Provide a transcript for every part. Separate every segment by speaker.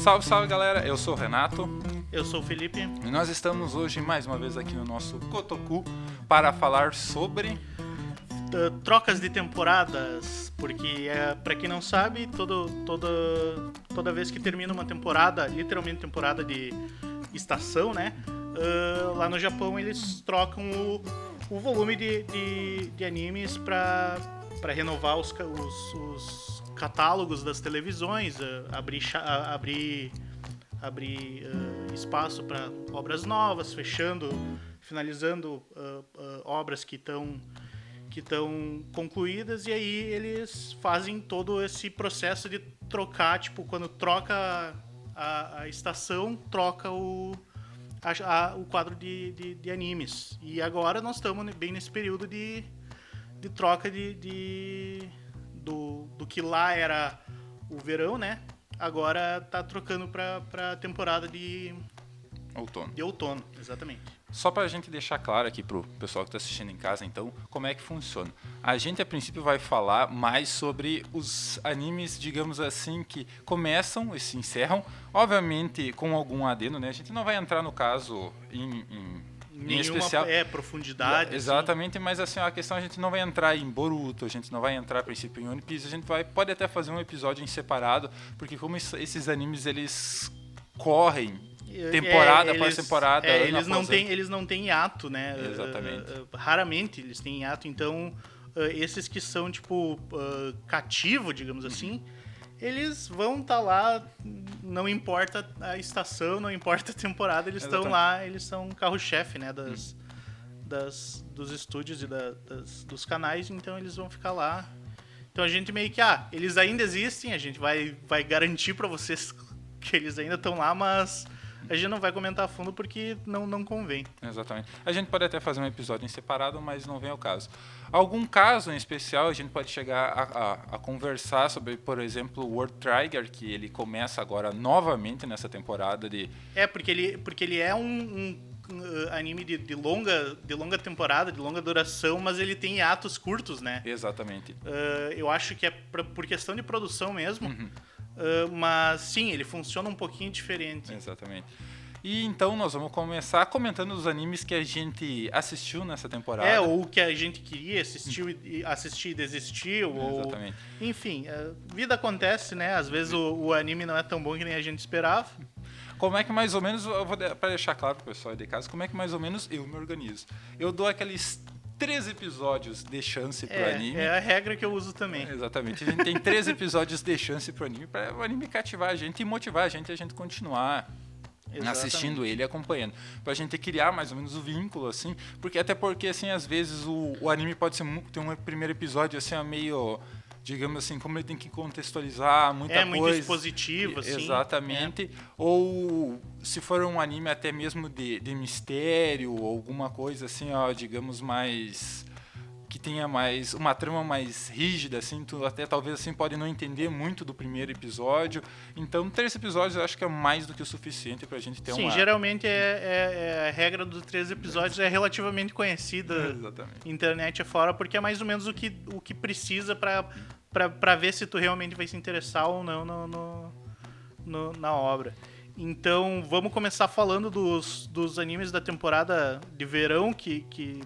Speaker 1: Salve, salve galera, eu sou o Renato.
Speaker 2: Eu sou o Felipe.
Speaker 1: E nós estamos hoje mais uma vez aqui no nosso Kotoku para falar sobre
Speaker 2: Trocas de temporadas, porque pra quem não sabe, toda vez que termina uma temporada, literalmente temporada de estação, né? Lá no Japão eles trocam o volume de animes pra renovar os catálogos das televisões, abrir espaço para obras novas, finalizando obras que estão concluídas, e aí eles fazem todo esse processo de trocar, tipo, quando troca a estação, troca o quadro de animes. E agora nós estamos bem nesse período de troca do que lá era o verão, né? Agora tá trocando pra temporada de
Speaker 1: outono.
Speaker 2: De outono, exatamente.
Speaker 1: Só pra gente deixar claro aqui pro pessoal que tá assistindo em casa, então, como é que funciona. A gente, a princípio, vai falar mais sobre os animes, digamos assim, que começam e se encerram, obviamente com algum adendo, né? A gente não vai entrar, no caso, em especial
Speaker 2: profundidade.
Speaker 1: Exatamente, assim. Mas assim, a questão, a gente não vai entrar em Boruto, a gente não vai entrar, a princípio, em One Piece, a gente pode até fazer um episódio em separado, porque como esses animes, eles correm temporada após temporada.
Speaker 2: Eles não têm hiato, né?
Speaker 1: Exatamente.
Speaker 2: Raramente eles têm hiato, então esses que são, tipo, cativo, digamos assim, eles vão estar lá, não importa a estação, não importa a temporada, eles estão lá, eles são carro-chefe, né, dos estúdios e dos canais, então eles vão ficar lá. Então a gente meio que, eles ainda existem, a gente vai garantir pra vocês que eles ainda estão lá, mas a gente não vai comentar a fundo porque não convém.
Speaker 1: Exatamente. A gente pode até fazer um episódio em separado, mas não vem ao caso. Algum caso em especial, a gente pode chegar a conversar sobre, por exemplo, o World Trigger, que ele começa agora novamente nessa temporada de...
Speaker 2: Porque ele é um anime de longa temporada, de longa duração, mas ele tem hiatos curtos, né?
Speaker 1: Exatamente.
Speaker 2: Eu acho que é por questão de produção mesmo. Mas sim, ele funciona um pouquinho diferente.
Speaker 1: Exatamente. E então nós vamos começar comentando os animes que a gente assistiu nessa temporada.
Speaker 2: Ou que a gente queria assistir e desistiu.
Speaker 1: Exatamente.
Speaker 2: Ou, enfim, a vida acontece, né? Às vezes o anime não é tão bom que nem a gente esperava.
Speaker 1: Como é que mais ou menos, para deixar claro pro pessoal aí de casa, como é que mais ou menos eu me organizo? Eu dou aqueles 3 episódios de chance pro anime.
Speaker 2: É a regra que eu uso também.
Speaker 1: Exatamente. A gente tem 3 episódios de chance pro anime, para o anime cativar a gente e motivar a gente continuar assistindo ele e acompanhando. Pra gente criar mais ou menos o vínculo, assim. Até porque, assim, às vezes o anime pode ter um primeiro episódio, assim, meio... digamos assim, como ele tem que contextualizar muita coisa.
Speaker 2: Muito expositivo, assim.
Speaker 1: Exatamente. Ou se for um anime até mesmo de mistério, ou alguma coisa assim, digamos, mais... que tenha mais uma trama mais rígida, assim, tu até talvez assim pode não entender muito do primeiro episódio. Então, 3 episódios eu acho que é mais do que o suficiente pra gente ter uma...
Speaker 2: Sim, geralmente a regra dos 3 episódios é relativamente conhecida.
Speaker 1: Exatamente.
Speaker 2: Internet afora, porque é mais ou menos o que precisa pra ver se tu realmente vai se interessar ou não na obra. Então, vamos começar falando dos animes da temporada de verão que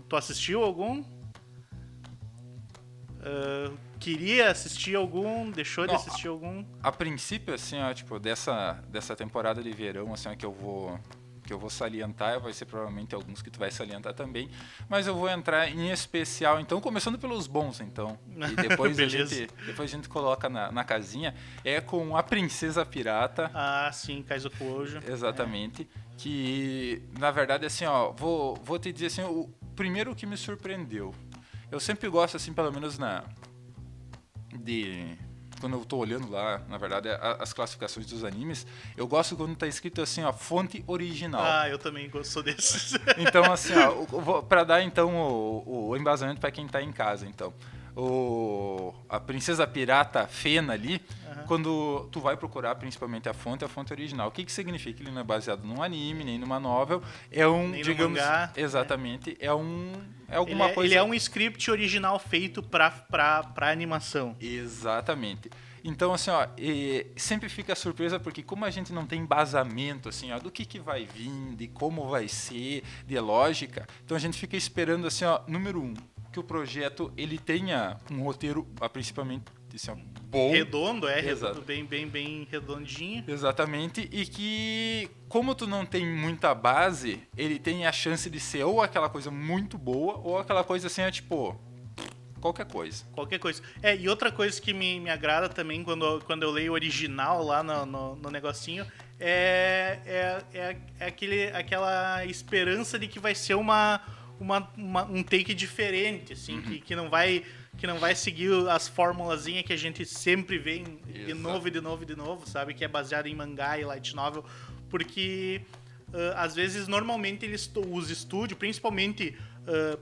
Speaker 2: tu assistiu algum? Queria assistir algum? Deixou de assistir algum?
Speaker 1: A princípio, assim, tipo, dessa temporada de verão, assim, que eu vou salientar, vai ser provavelmente alguns que tu vai salientar também, mas eu vou entrar em especial, então, começando pelos bons, então, e depois a gente coloca na casinha, com a Princesa Pirata.
Speaker 2: Sim, Kaizo Kuoujo.
Speaker 1: Exatamente, que, na verdade, assim, vou te dizer, assim, o primeiro que me surpreendeu. Eu sempre gosto, assim, pelo menos quando eu tô olhando lá, na verdade, as classificações dos animes, eu gosto quando tá escrito assim, fonte original.
Speaker 2: Eu também gosto desses.
Speaker 1: Então, assim, pra dar, então, o embasamento pra quem tá em casa, então. A Princesa Pirata Fena ali, quando tu vai procurar principalmente a fonte original. O que significa? Ele não é baseado num anime, nem numa novel. É
Speaker 2: nem digamos... no mangá.
Speaker 1: Exatamente. É alguma coisa...
Speaker 2: Ele é um script original feito pra animação.
Speaker 1: Exatamente. Então, assim, ó, sempre fica surpresa porque como a gente não tem embasamento, assim, ó, do que vai vir, de como vai ser, de lógica, então a gente fica esperando, assim, ó, número 1, que o projeto ele tenha um roteiro, principalmente, assim, ó, bom.
Speaker 2: Redondo, redondo, bem redondinho.
Speaker 1: Exatamente, e que como tu não tem muita base, ele tem a chance de ser ou aquela coisa muito boa, ou aquela coisa assim, tipo... Qualquer coisa.
Speaker 2: E outra coisa que me agrada também quando eu leio o original lá no negocinho é aquela esperança de que vai ser um take diferente, assim, que não vai seguir as formulazinhas que a gente sempre vê de novo, sabe? Que é baseado em mangá e light novel, porque às vezes, normalmente, os estúdios, principalmente...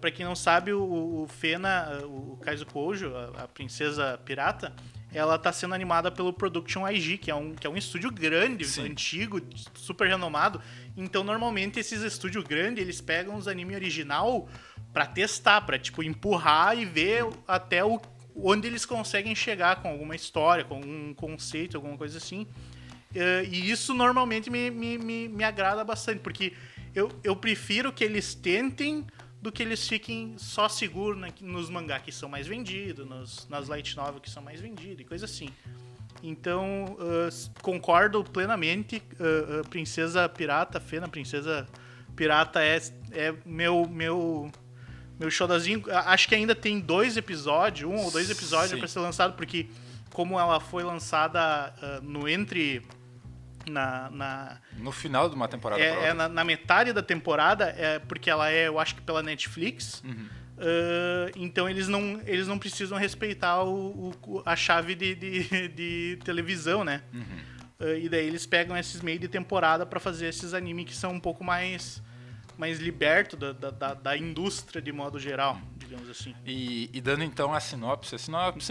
Speaker 2: pra quem não sabe, o Fena, o Kaizo Koujo, a princesa pirata, ela tá sendo animada pelo Production IG, que é um estúdio grande, antigo, super renomado. Então, normalmente, esses estúdios grandes, eles pegam os anime original pra testar, pra, tipo, empurrar e ver até onde eles conseguem chegar com alguma história, com algum conceito, alguma coisa assim. E isso, normalmente, me agrada bastante, porque eu prefiro que eles tentem do que eles fiquem só seguros nos mangá que são mais vendidos, nas light novel que são mais vendidos e coisa assim. Então, concordo plenamente. Princesa Pirata, Fena, Princesa Pirata é meu showzinho. Acho que ainda tem 2 episódios, 1 ou 2 episódios para ser lançado, porque como ela foi lançada
Speaker 1: no final de uma temporada.
Speaker 2: Na metade da temporada, porque ela eu acho que pela Netflix. Então eles não precisam respeitar a chave de televisão, né? E daí eles pegam esses meio de temporada pra fazer esses animes que são um pouco mais libertos da indústria de modo geral, digamos assim.
Speaker 1: E dando então a sinopse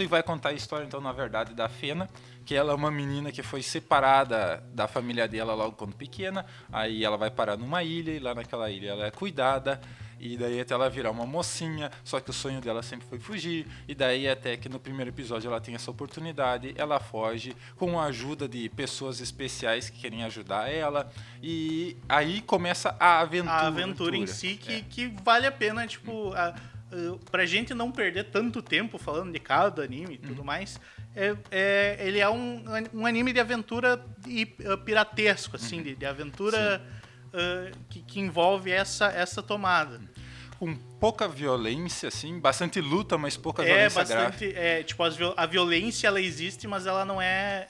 Speaker 1: vai contar a história, então, na verdade, da Fena, que ela é uma menina que foi separada da família dela logo quando pequena, aí ela vai parar numa ilha, e lá naquela ilha ela é cuidada, e daí até ela virar uma mocinha, só que o sonho dela sempre foi fugir, e daí até que no primeiro episódio ela tem essa oportunidade, ela foge com a ajuda de pessoas especiais que querem ajudar ela, e aí começa a aventura.
Speaker 2: A aventura em si que vale a pena, tipo... pra gente não perder tanto tempo falando de cada anime e tudo mais, ele é um anime de aventura e piratesco, assim, de aventura que envolve essa tomada.
Speaker 1: Com pouca violência, assim, bastante luta, mas pouca violência gráfica.
Speaker 2: Tipo, a violência ela existe, mas ela não é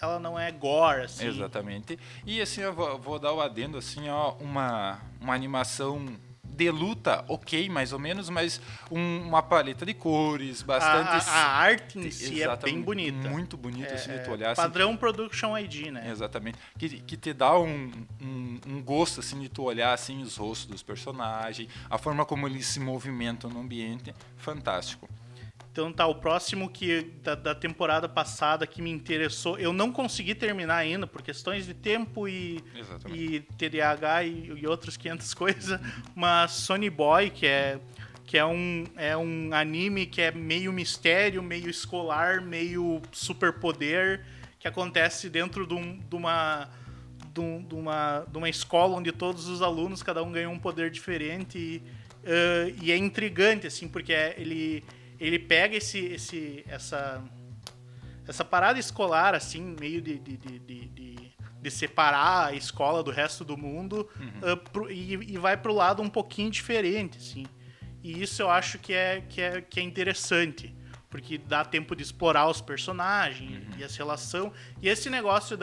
Speaker 2: gore, assim.
Speaker 1: Exatamente. E assim, eu vou dar o adendo, assim, ó, uma animação de luta, ok, mais ou menos, mas uma paleta de cores, bastante...
Speaker 2: A arte em si é bem bonita.
Speaker 1: Muito bonita, assim, de tu olhar.
Speaker 2: Padrão
Speaker 1: assim,
Speaker 2: Production ID, né?
Speaker 1: Exatamente. Que te dá um gosto, assim, de tu olhar, assim, os rostos dos personagens, a forma como eles se movimentam no ambiente, fantástico.
Speaker 2: Então tá, o próximo da temporada passada que me interessou, eu não consegui terminar ainda por questões de tempo e TDAH e outras 500 coisas, mas Sonny Boy, que é um anime que é meio mistério, meio escolar, meio superpoder, que acontece dentro de uma escola onde todos os alunos, cada um ganha um poder diferente e é intrigante, assim, porque ele pega essa parada escolar, assim, meio de separar a escola do resto do mundo, e vai pro lado um pouquinho diferente, assim. E isso eu acho que é interessante, porque dá tempo de explorar os personagens e essa relação. E esse negócio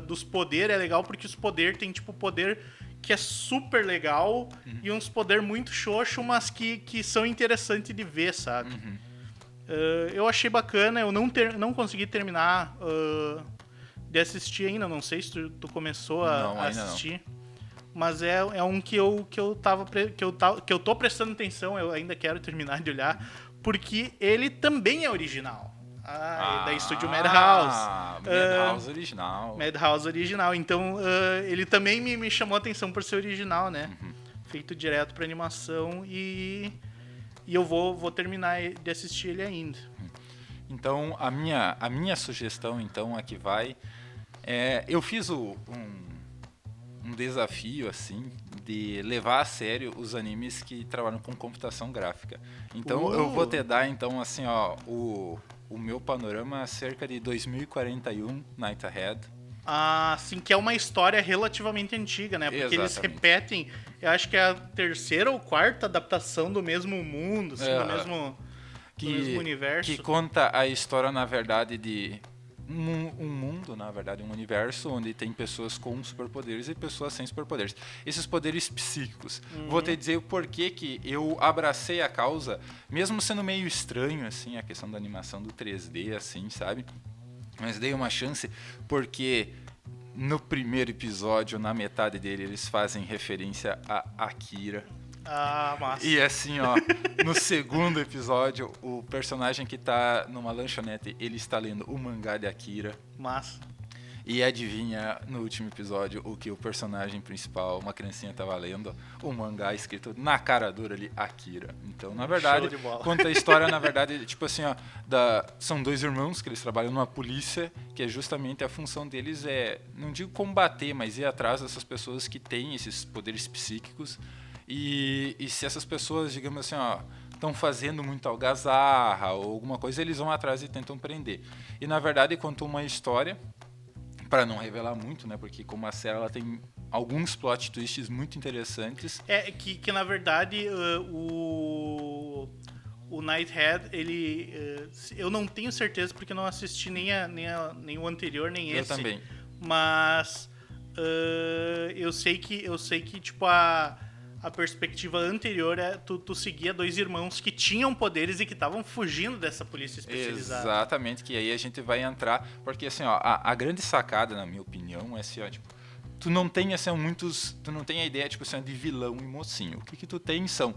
Speaker 2: dos poderes é legal, porque os poderes tem, tipo, poder que é super legal e uns poder muito xoxo, mas que são interessantes de ver, sabe? Eu achei bacana, eu não consegui terminar de assistir ainda, não sei se tu começou a assistir. Não. Mas é um que eu tô prestando atenção, eu ainda quero terminar de olhar, porque ele também é original. Da estúdio Madhouse.
Speaker 1: Madhouse original.
Speaker 2: Madhouse original. Então, ele também me chamou a atenção por ser original, né? Feito direto pra animação e eu vou terminar de assistir ele ainda.
Speaker 1: Então, a minha sugestão, então, aqui vai... eu fiz um desafio, assim, de levar a sério os animes que trabalham com computação gráfica. Então, eu vou te dar, então, assim, ó, o meu panorama acerca de 2041, Night Ahead.
Speaker 2: Ah, sim, que é uma história relativamente antiga, né? Porque eles repetem, eu acho que é a terceira ou quarta adaptação do mesmo mundo, assim, do mesmo universo.
Speaker 1: Que conta a história, na verdade, de um mundo, na verdade, um universo onde tem pessoas com superpoderes e pessoas sem superpoderes. Esses poderes psíquicos. Vou te dizer o porquê que eu abracei a causa, mesmo sendo meio estranho, assim, a questão da animação do 3D, assim, sabe? Mas dei uma chance porque no primeiro episódio, na metade dele, eles fazem referência a Akira.
Speaker 2: Ah, massa.
Speaker 1: E assim, ó, no segundo episódio, o personagem que tá numa lanchonete, ele está lendo o mangá de Akira.
Speaker 2: Massa.
Speaker 1: E adivinha, no último episódio, o que o personagem principal, uma criancinha, tava lendo? Um mangá escrito na cara dura ali, Akira. Então, na verdade, conta a história, na verdade, tipo assim, ó, são dois irmãos que eles trabalham numa polícia, que é justamente a função deles não digo combater, mas ir atrás dessas pessoas que têm esses poderes psíquicos. E se essas pessoas, digamos assim, ó, estão fazendo muita algazarra ou alguma coisa, eles vão atrás e tentam prender. E, na verdade, conta uma história... Para não revelar muito, né? Porque como a série ela tem alguns plot twists muito interessantes.
Speaker 2: Que na verdade o Nighthead, ele... eu não tenho certeza porque não assisti nem o anterior, nem esse.
Speaker 1: Eu também.
Speaker 2: Mas eu sei que tipo a perspectiva anterior tu seguia dois irmãos que tinham poderes e que estavam fugindo dessa polícia especializada.
Speaker 1: Exatamente, que aí a gente vai entrar, porque assim, ó, a grande sacada, na minha opinião, é assim, ó, tipo, tu não tem assim, tu não tem a ideia, tipo assim, de vilão e mocinho. O que tu tem são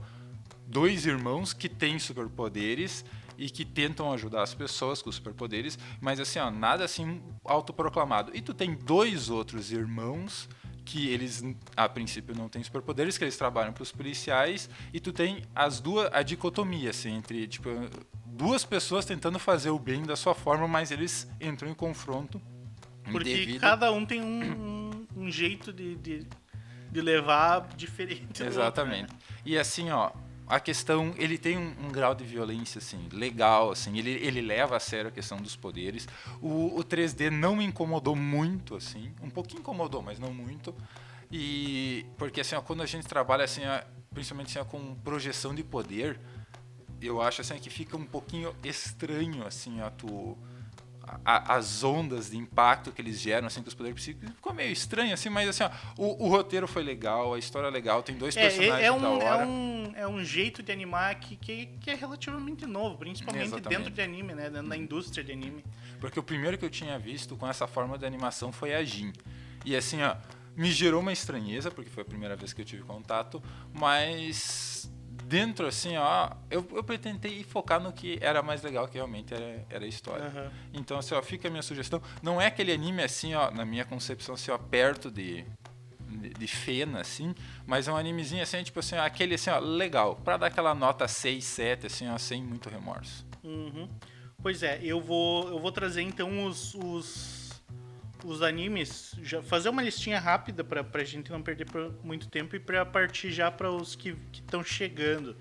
Speaker 1: dois irmãos que têm superpoderes e que tentam ajudar as pessoas com superpoderes, mas assim, ó, nada assim autoproclamado. E tu tem dois outros irmãos que eles, a princípio, não têm superpoderes, que eles trabalham para os policiais, e tu tem a dicotomia, assim, entre, tipo, duas pessoas tentando fazer o bem da sua forma, mas eles entram em confronto.
Speaker 2: Porque cada um tem um jeito de levar diferente.
Speaker 1: Exatamente.
Speaker 2: Do outro, né?
Speaker 1: E assim, ó, a questão, ele tem um grau de violência, assim, legal, assim, ele leva a sério a questão dos poderes. O 3D não me incomodou muito, assim, um pouquinho incomodou, mas não muito. E, porque assim, ó, quando a gente trabalha, assim, ó, principalmente assim, ó, com projeção de poder, eu acho, assim, que fica um pouquinho estranho, assim, ó, as ondas de impacto que eles geram, assim, dos poderes psíquicos, ficou meio estranho, assim, mas assim, ó, o roteiro foi legal, a história é legal, tem dois personagens da hora.
Speaker 2: É um jeito de animar que é relativamente novo, principalmente dentro de anime, né, dentro da indústria de anime.
Speaker 1: Porque o primeiro que eu tinha visto com essa forma de animação foi a Jin. E assim, ó, me gerou uma estranheza, porque foi a primeira vez que eu tive contato, mas... dentro, assim, ó, eu tentei focar no que era mais legal, que realmente era a história.
Speaker 2: Uhum.
Speaker 1: Então, assim, ó, fica a minha sugestão. Não é aquele anime, assim, ó, na minha concepção, assim, ó, perto de Fena, assim, mas é um animezinho, assim, tipo assim, aquele, assim, ó, legal, pra dar aquela nota 6, 7, assim, ó, sem muito remorso.
Speaker 2: Uhum. Pois é, eu vou trazer, então, os animes, fazer uma listinha rápida pra gente não perder muito tempo e pra partir já para os que estão chegando.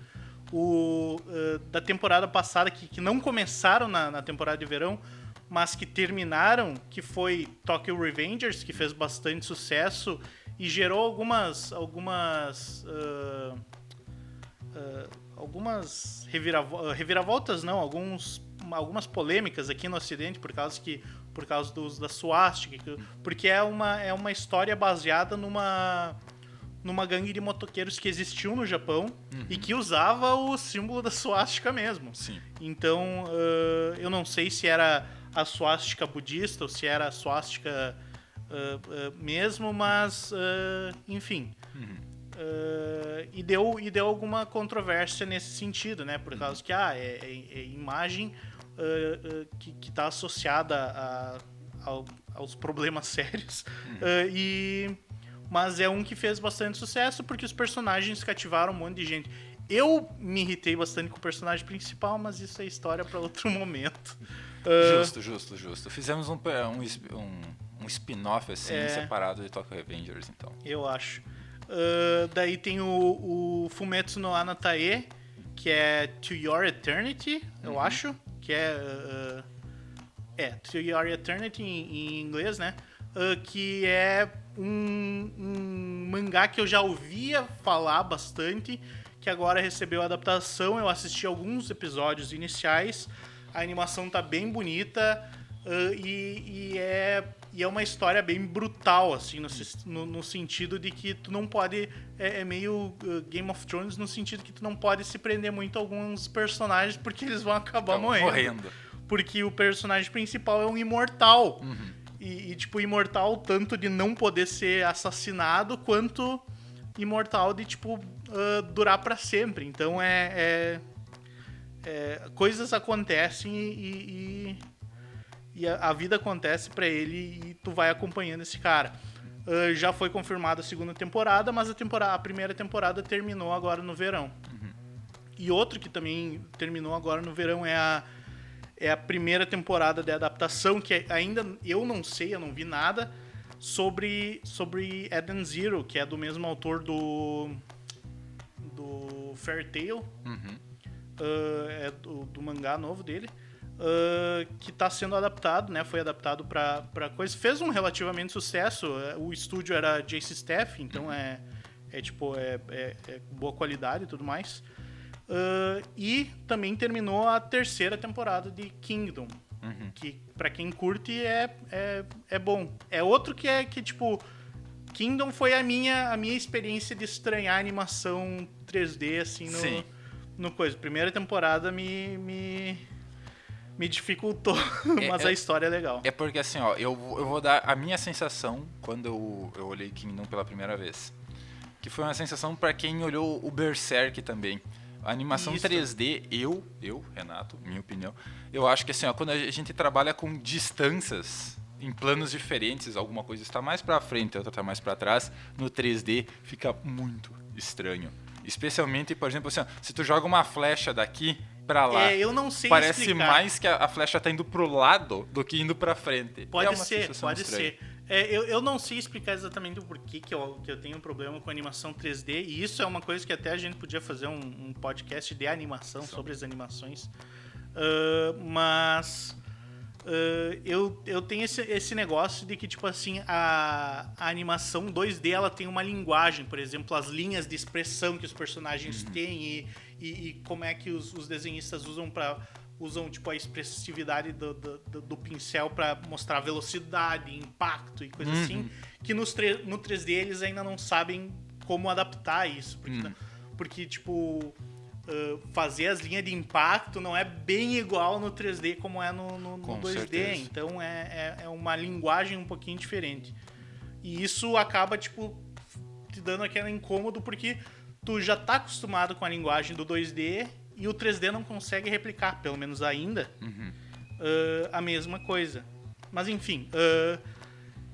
Speaker 2: Da temporada passada, que não começaram na temporada de verão, mas que terminaram, que foi Tokyo Revengers, que fez bastante sucesso e gerou algumas reviravoltas, não, algumas polêmicas aqui no Ocidente por causa do uso da suástica, porque é uma história baseada numa gangue de motoqueiros que existiu no Japão e que usava o símbolo da suástica mesmo.
Speaker 1: Sim.
Speaker 2: Então, eu não sei se era a suástica budista ou se era a suástica mesmo, mas, enfim... E deu alguma controvérsia nesse sentido, né? Por causa que é imagem que está associada aos problemas sérios. Mas é um que fez bastante sucesso porque os personagens cativaram um monte de gente. Eu me irritei bastante com o personagem principal, mas isso é história para outro momento.
Speaker 1: Justo. Fizemos um spin-off assim, separado de Tokyo Revengers, então.
Speaker 2: Eu acho. Daí tem o Fumetsu no Anatae, que é To Your Eternity, eu acho. Que é To Your Eternity em inglês, né? Que é um mangá que eu já ouvia falar bastante, que agora recebeu adaptação. Eu assisti alguns episódios iniciais. A animação tá bem bonita e é uma história bem brutal, assim, no sentido de que tu não pode... É meio Game of Thrones no sentido que tu não pode se prender muito a alguns personagens porque eles vão acabar morrendo. Porque o personagem principal é um imortal. E tipo, imortal tanto de não poder ser assassinado, quanto imortal de, tipo, durar pra sempre. Então coisas acontecem e a vida acontece pra ele e tu vai acompanhando esse cara. Já foi confirmada a segunda temporada, mas a primeira temporada terminou agora no verão. E outro que também terminou agora no verão é a primeira temporada de adaptação, que ainda eu não sei, eu não vi nada, sobre Eden Zero, que é do mesmo autor do Fairy Tail, é do mangá novo dele, que está sendo adaptado, né? Foi adaptado para coisa. Fez um relativamente sucesso. O estúdio era JC Staff, então é boa qualidade e tudo mais. E também terminou a terceira temporada de Kingdom, que pra quem curte é bom. É outro que tipo, Kingdom foi a minha experiência de estranhar a animação 3D assim no coisa. Primeira temporada me dificultou, mas a história é legal.
Speaker 1: É porque assim, ó, eu vou dar a minha sensação quando eu olhei Kingdom pela primeira vez, que foi uma sensação pra quem olhou o Berserk também. A animação 3D, Renato, minha opinião, eu acho que assim, ó, quando a gente trabalha com distâncias em planos diferentes, alguma coisa está mais pra frente, outra está mais pra trás, no 3D fica muito estranho. Especialmente, por exemplo, assim, ó, se tu joga uma flecha daqui pra lá,
Speaker 2: eu não sei
Speaker 1: parece
Speaker 2: explicar.
Speaker 1: mais que a flecha tá indo pro lado do que indo pra frente.
Speaker 2: Pode ser. Eu não sei explicar exatamente o porquê que eu tenho um problema com animação 3D, e isso é uma coisa que até a gente podia fazer um podcast de animação, sobre as animações. Mas eu tenho esse negócio de que, tipo assim, a animação 2D ela tem uma linguagem, por exemplo, as linhas de expressão que os personagens têm e como é que os desenhistas usam tipo, a expressividade do pincel para mostrar velocidade, impacto e coisa assim, que no 3D eles ainda não sabem como adaptar isso, porque tipo, fazer as linhas de impacto não é bem igual no 3D como é no 2D, certeza. Então é uma linguagem um pouquinho diferente. E isso acaba, tipo, te dando aquele incômodo, porque tu já tá acostumado com a linguagem do 2D e o 3D não consegue replicar, pelo menos ainda, a mesma coisa. Mas enfim,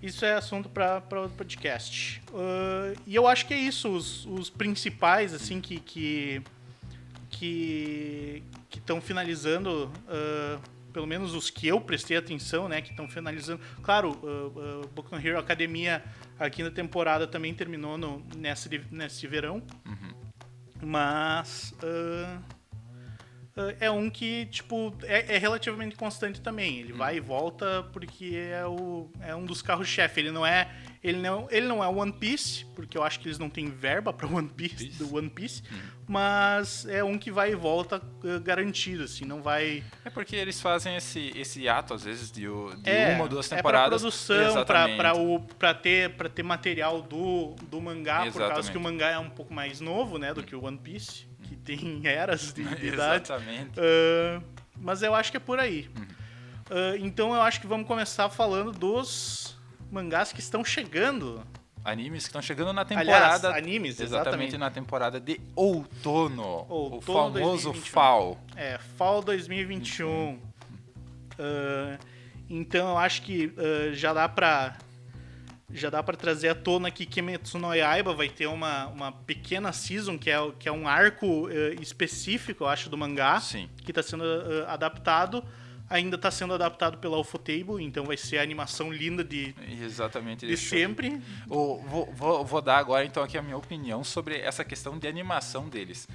Speaker 2: isso é assunto para outro podcast. E eu acho que é isso, os principais, assim, que estão finalizando, pelo menos os que eu prestei atenção, né, que estão finalizando. Claro, Boku no Hero Academia, a quinta temporada também terminou nesse verão, mas é um que, tipo, é relativamente constante também. Ele vai e volta porque é um dos carros-chefe. Ele não é o One Piece, porque eu acho que eles não têm verba para One Piece, mas é um que vai e volta garantido, assim, não vai...
Speaker 1: É porque eles fazem esse ato, às vezes, de uma ou duas temporadas.
Speaker 2: É pra produção, pra ter material do mangá, por causa que o mangá é um pouco mais novo, né, do que o One Piece, que tem eras de idade.
Speaker 1: Exatamente.
Speaker 2: Mas eu acho que é por aí. Então eu acho que vamos começar falando dos mangás que estão chegando.
Speaker 1: Animes que estão chegando na temporada...
Speaker 2: Aliás, animes, exatamente.
Speaker 1: Na temporada de outono. O famoso
Speaker 2: 2021.
Speaker 1: Fall.
Speaker 2: Fall 2021. Então eu acho que já dá pra trazer à tona que Kimetsu no Yaiba vai ter uma pequena season, que é um arco específico, eu acho, do mangá,
Speaker 1: Sim.
Speaker 2: que está sendo adaptado. Ainda está sendo adaptado pela Ufotable, então vai ser a animação linda de sempre.
Speaker 1: Vou dar agora, então, aqui a minha opinião sobre essa questão de animação deles.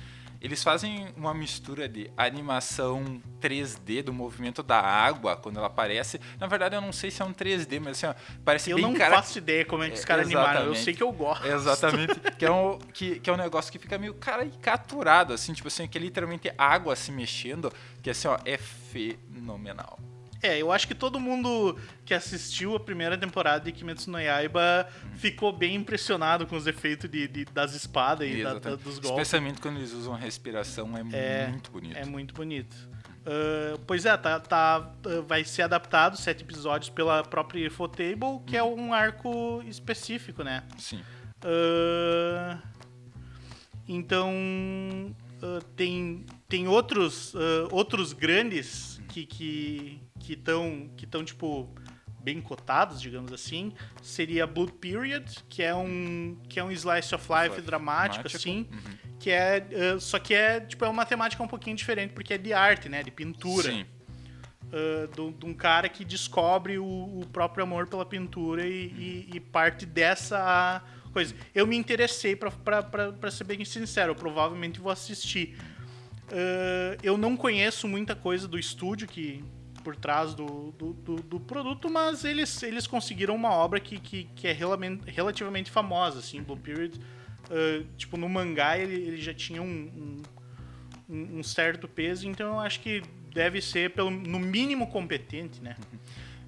Speaker 1: Eles fazem uma mistura de animação 3D do movimento da água quando ela aparece. Na verdade, eu não sei se é um 3D, mas assim, parece
Speaker 2: eu
Speaker 1: bem...
Speaker 2: Eu não faço ideia como é que os caras animaram. Eu sei que eu gosto.
Speaker 1: Exatamente. que é um negócio que fica meio caricaturado, assim, tipo assim, que é literalmente água se mexendo, que assim, ó, é fenomenal.
Speaker 2: Eu acho que todo mundo que assistiu a primeira temporada de Kimetsu no Yaiba ficou bem impressionado com os efeitos das espadas e dos golpes.
Speaker 1: Especialmente quando eles usam a respiração, é muito bonito.
Speaker 2: É muito bonito. Pois é, vai ser adaptado 7 episódios pela própria Ufotable, que é um arco específico, né?
Speaker 1: Sim.
Speaker 2: Então, tem outros grandes que estão tipo bem cotados, digamos assim. Seria Blood Period, que é um slice of life dramático assim, só que tipo é uma temática um pouquinho diferente porque é de arte, né, de pintura.
Speaker 1: Sim.
Speaker 2: De um cara que descobre o próprio amor pela pintura e parte dessa coisa. Eu me interessei, pra ser bem sincero, eu provavelmente vou assistir. Eu não conheço muita coisa do estúdio por trás do produto, mas eles conseguiram uma obra que é relativamente famosa, assim. Blue Period, tipo, no mangá ele já tinha um certo peso, então eu acho que deve ser, no mínimo, competente, né?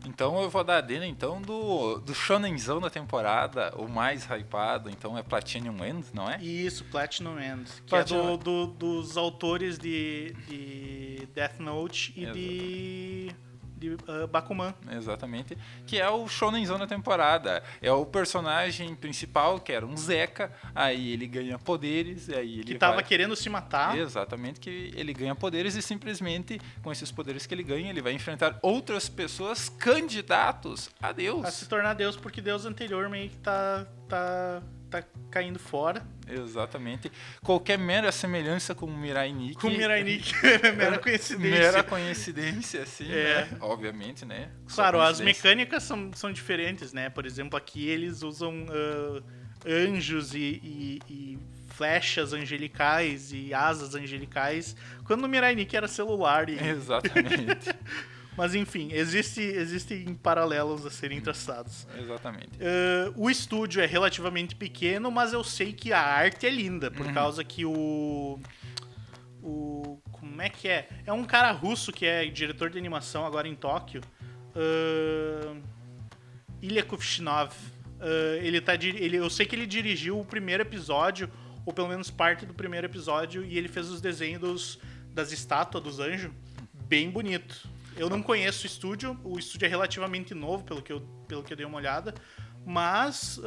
Speaker 1: Então eu vou dar a dena, então, do shonenzão da temporada, o mais hypado, então é Platinum End, não é?
Speaker 2: Isso, Platinum End, que é dos autores de Death Note e de Bakuman.
Speaker 1: Exatamente. Que é o shonenzão da temporada. É o personagem principal, que era um Zeca, aí ele ganha poderes, aí ele
Speaker 2: que tava querendo se matar.
Speaker 1: Exatamente, que ele ganha poderes e simplesmente, com esses poderes que ele ganha, ele vai enfrentar outras pessoas candidatos a Deus.
Speaker 2: A se tornar Deus, porque Deus anterior meio que tá caindo fora.
Speaker 1: Exatamente. Qualquer mera semelhança com o Mirai Nikki.
Speaker 2: Com o Mirai Nikki, mera coincidência.
Speaker 1: Mera coincidência, sim, né? Obviamente, né?
Speaker 2: Claro, as mecânicas são diferentes, né? Por exemplo, aqui eles usam anjos e flechas angelicais e asas angelicais, quando no Mirai Nikki era celular.
Speaker 1: Exatamente.
Speaker 2: Mas enfim, existem paralelos a serem traçados.
Speaker 1: Exatamente.
Speaker 2: O estúdio é relativamente pequeno, mas eu sei que a arte é linda, por causa que como é que é? É um cara russo que é diretor de animação agora em Tóquio. Ilya Kuvshinov. Eu sei que ele dirigiu o primeiro episódio, ou pelo menos parte do primeiro episódio, e ele fez os desenhos das estátuas dos anjos. Bem bonito. Eu não conheço o estúdio é relativamente novo, pelo que eu dei uma olhada, mas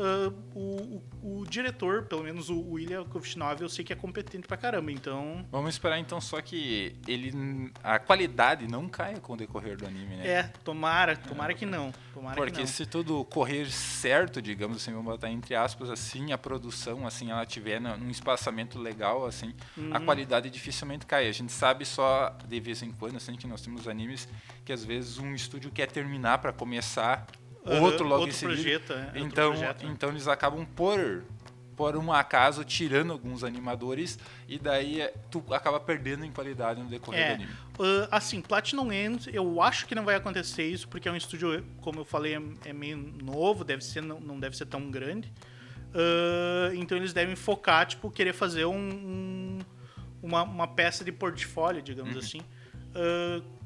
Speaker 2: o diretor, pelo menos o Ilya Kuvshinov, eu sei que é competente pra caramba, então...
Speaker 1: Vamos esperar então só que a qualidade não caia com o decorrer do anime, né?
Speaker 2: Tomara que não.
Speaker 1: Porque se tudo correr certo, digamos assim, vamos botar entre aspas, assim, a produção, assim, ela tiver num espaçamento legal, assim, a qualidade dificilmente cai. A gente sabe só, de vez em quando, assim, que nós temos animes que às vezes um estúdio quer terminar pra começar outro logo em seguida. Então eles acabam por um acaso tirando alguns animadores e daí tu acaba perdendo em qualidade no decorrer do anime.
Speaker 2: Assim, Platinum End, eu acho que não vai acontecer isso porque é um estúdio, como eu falei, é meio novo, não deve ser tão grande. Então eles devem focar, tipo, querer fazer uma peça de portfólio, digamos assim.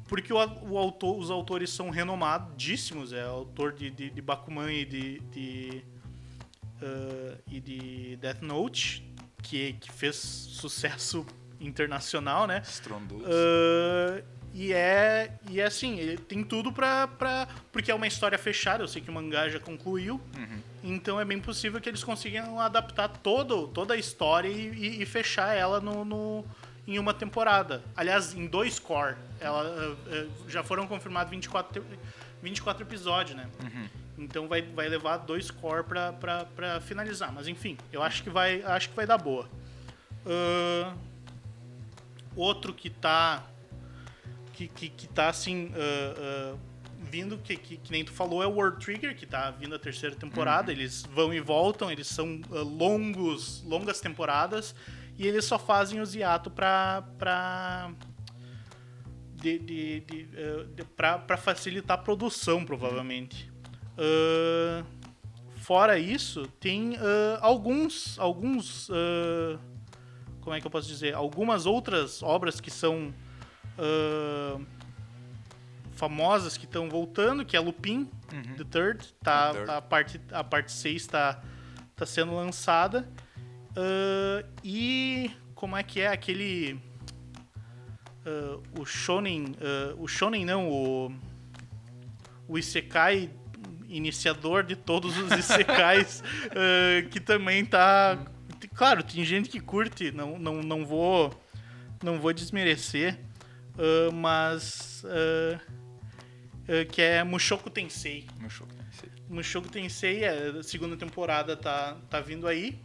Speaker 2: Porque os autores são renomadíssimos, é autor de Bakuman e de Death Note, que fez sucesso internacional, né?
Speaker 1: Estrondoso.
Speaker 2: E assim, ele tem tudo porque é uma história fechada, eu sei que o mangá já concluiu, então é bem possível que eles consigam adaptar toda a história e fechar ela em uma temporada. Aliás, em 2 core. Já foram confirmados 24 episódios, né? Então vai levar 2 core pra finalizar. Mas enfim, eu acho que vai dar boa. Outro que tá assim vindo, que nem tu falou, é o World Trigger, que tá vindo a 3ª temporada. Eles vão e voltam, eles são longas temporadas, e eles só fazem os hiatos pra facilitar a produção, provavelmente. Fora isso, tem alguns como é que eu posso dizer? Algumas outras obras que são famosas, que estão voltando, que é Lupin, The Third. A parte 6 tá sendo lançada. E como é que é aquele... o Shonen não, o Isekai iniciador de todos os Isekais, que também tá... Claro, tem gente que curte, não vou desmerecer, mas que é Mushoku Tensei. Mushoku Tensei, a 2ª temporada tá vindo aí.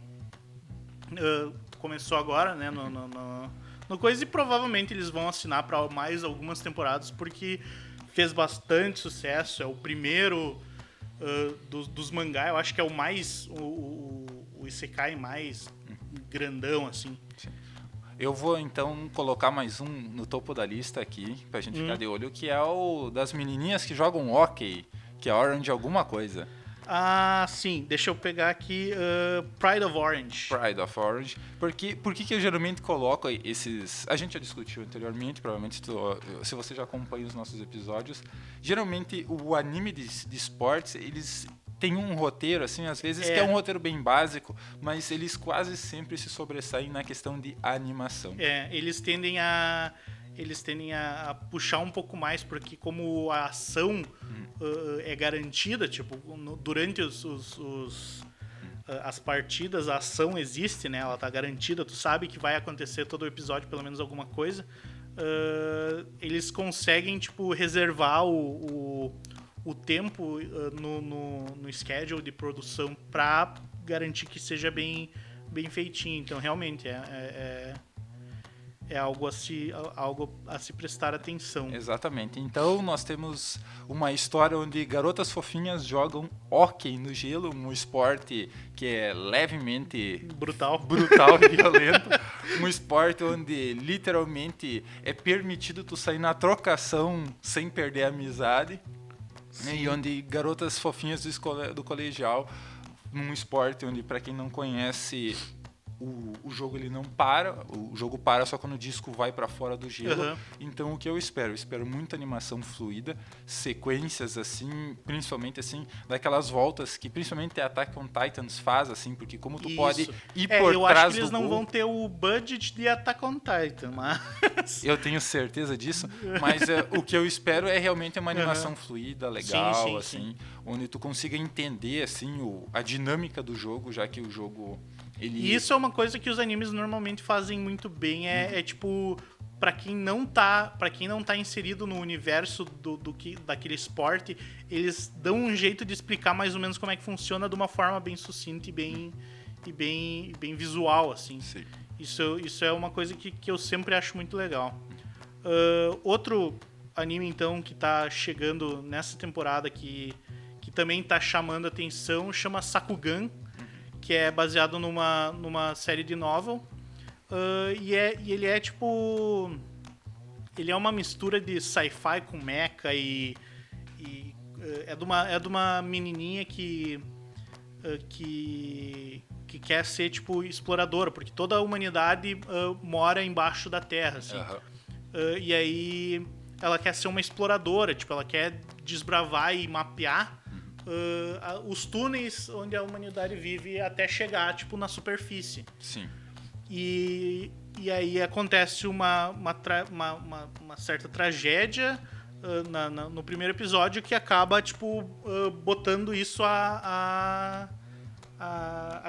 Speaker 2: Começou agora, né, no coisa, e provavelmente eles vão assinar para mais algumas temporadas, porque fez bastante sucesso. É o primeiro dos mangá, eu acho que é o mais o Isekai mais grandão, assim.
Speaker 1: Sim. Eu vou então colocar mais um no topo da lista aqui, pra gente ficar de olho, que é o das menininhas que jogam hockey, que é Orange alguma coisa.
Speaker 2: Ah, sim. Deixa eu pegar aqui Pride of Orange.
Speaker 1: Pride of Orange. Por que eu geralmente coloco esses... A gente já discutiu anteriormente, provavelmente se você já acompanha os nossos episódios. Geralmente o anime de esportes, eles têm um roteiro, assim, às vezes que é um roteiro bem básico, mas eles quase sempre se sobressaem na questão de animação.
Speaker 2: Eles tendem a puxar um pouco mais, porque como a ação é garantida, tipo, durante as partidas, a ação existe, né? Ela tá garantida, tu sabe que vai acontecer todo o episódio, pelo menos alguma coisa. Eles conseguem, tipo, reservar o tempo no schedule de produção pra garantir que seja bem feitinho. Então, realmente, é algo a se prestar atenção.
Speaker 1: Exatamente. Então, nós temos uma história onde garotas fofinhas jogam hóquei no gelo, um esporte que é levemente
Speaker 2: brutal
Speaker 1: e violento. Um esporte onde, literalmente, é permitido tu sair na trocação sem perder a amizade. Sim. E onde garotas fofinhas do colegial, num esporte onde, para quem não conhece... O jogo ele não para, o jogo para só quando o disco vai para fora do gelo. Então o que eu espero? Eu espero muita animação fluida, sequências assim, principalmente assim, daquelas voltas que principalmente a Attack on Titans faz, assim, porque como tu pode ir por
Speaker 2: eu
Speaker 1: trás
Speaker 2: acho que eles não vão ter o budget de Attack on Titan, mas...
Speaker 1: Eu tenho certeza disso, mas o que eu espero é realmente uma animação fluida, legal, sim, assim, onde tu consiga entender assim, a dinâmica do jogo, já que o jogo...
Speaker 2: E isso é uma coisa que os animes normalmente fazem muito bem, tipo, pra quem não tá inserido no universo daquele esporte, eles dão um jeito de explicar mais ou menos como é que funciona de uma forma bem sucinta e bem visual, assim.
Speaker 1: Sim.
Speaker 2: Isso é uma coisa que eu sempre acho muito legal. Outro anime, então, que tá chegando nessa temporada que também tá chamando a atenção, chama Sakugan, que é baseado numa série de novel. E ele é tipo... Ele é uma mistura de sci-fi com mecha e é de uma menininha que quer ser, tipo, exploradora, porque toda a humanidade mora embaixo da Terra, assim. E aí ela quer ser uma exploradora, tipo, ela quer desbravar e mapear os túneis onde a humanidade vive até chegar, tipo, na superfície.
Speaker 1: Sim.
Speaker 2: E aí acontece uma certa tragédia no primeiro episódio que acaba, tipo, botando isso a